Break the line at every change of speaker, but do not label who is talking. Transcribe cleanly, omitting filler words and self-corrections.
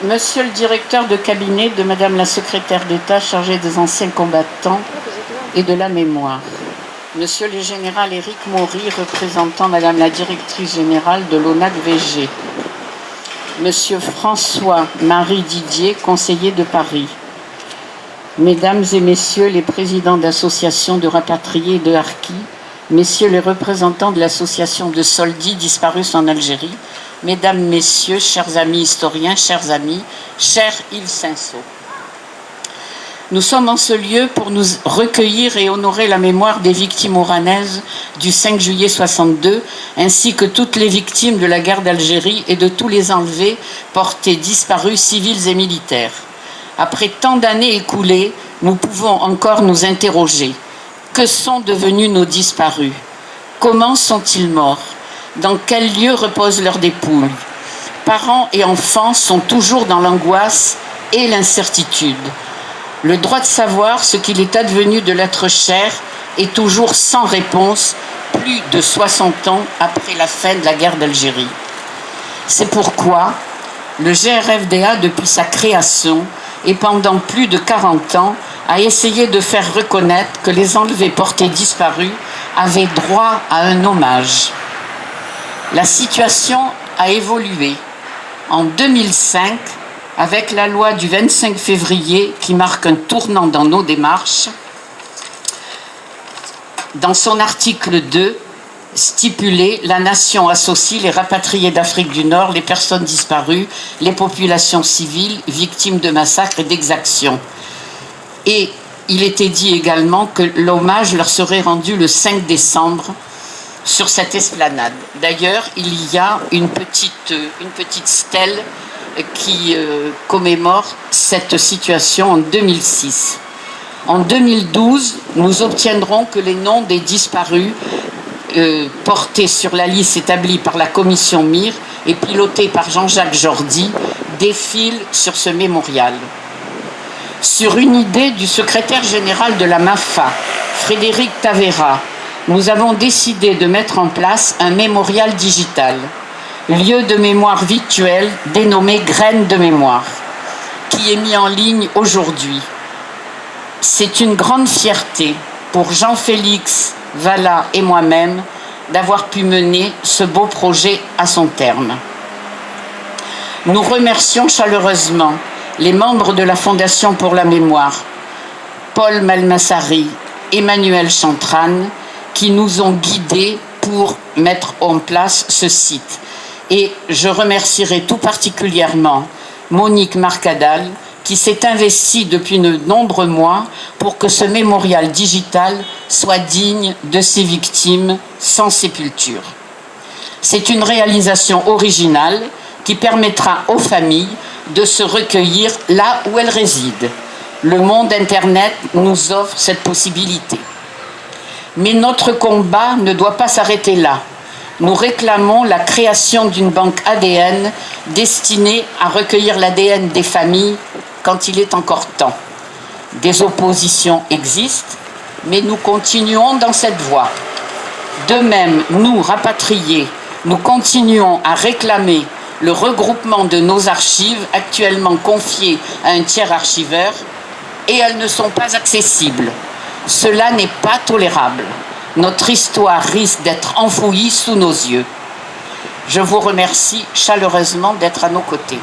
Monsieur le directeur de cabinet de Madame la secrétaire d'État chargée des anciens combattants et de la mémoire, Monsieur le général Éric Maury, représentant Madame la directrice générale de l'ONAC-VG, Monsieur François-Marie Didier, conseiller de Paris, Mesdames et Messieurs les présidents d'associations de rapatriés et de harkis, Messieurs les représentants de l'association de soldats disparus en Algérie, Mesdames, Messieurs, chers amis historiens, chers amis, cher Yves Cinsault. Nous sommes en ce lieu pour nous recueillir et honorer la mémoire des victimes oranaises du 5 juillet 62, ainsi que toutes les victimes de la guerre d'Algérie et de tous les enlevés, portés, disparus, civils et militaires. Après tant d'années écoulées, nous pouvons encore nous interroger. Que sont devenus nos disparus? Comment sont-ils morts? Dans quel lieu reposent leurs dépouilles? Parents et enfants sont toujours dans l'angoisse et l'incertitude. Le droit de savoir ce qu'il est advenu de l'être cher est toujours sans réponse, plus de 60 ans après la fin de la guerre d'Algérie. C'est pourquoi le GRFDA, depuis sa création et pendant plus de 40 ans, a essayé de faire reconnaître que les enlevés portés disparus avaient droit à un hommage. La situation a évolué. En 2005, avec la loi du 25 février qui marque un tournant dans nos démarches, dans son article 2, stipulé, la nation associe les rapatriés d'Afrique du Nord, les personnes disparues, les populations civiles, victimes de massacres et d'exactions. Et il était dit également que l'hommage leur serait rendu le 5 décembre sur cette esplanade. D'ailleurs, il y a une petite stèle qui commémore cette situation en 2006. En 2012, nous obtiendrons que les noms des disparus portés sur la liste établie par la commission MIR et pilotée par Jean-Jacques Jordi défilent sur ce mémorial. Sur une idée du secrétaire général de la MAFA, Frédéric Tavera, nous avons décidé de mettre en place un mémorial digital, lieu de mémoire virtuel dénommé Graines de mémoire, qui est mis en ligne aujourd'hui. C'est une grande fierté pour Jean-Félix Vallat et moi-même d'avoir pu mener ce beau projet à son terme. Nous remercions chaleureusement les membres de la Fondation pour la mémoire, Paul Malmassari, Emmanuel Chantrane, qui nous ont guidés pour mettre en place ce site. Et je remercierai tout particulièrement Monique Marcadal, qui s'est investie depuis de nombreux mois pour que ce mémorial digital soit digne de ses victimes sans sépulture. C'est une réalisation originale qui permettra aux familles de se recueillir là où elles résident. Le monde Internet nous offre cette possibilité. Mais notre combat ne doit pas s'arrêter là. Nous réclamons la création d'une banque ADN destinée à recueillir l'ADN des familles quand il est encore temps. Des oppositions existent, mais nous continuons dans cette voie. De même, nous, rapatriés, nous continuons à réclamer le regroupement de nos archives actuellement confiées à un tiers archiveur et elles ne sont pas accessibles. Cela n'est pas tolérable. Notre histoire risque d'être enfouie sous nos yeux. Je vous remercie chaleureusement d'être à nos côtés.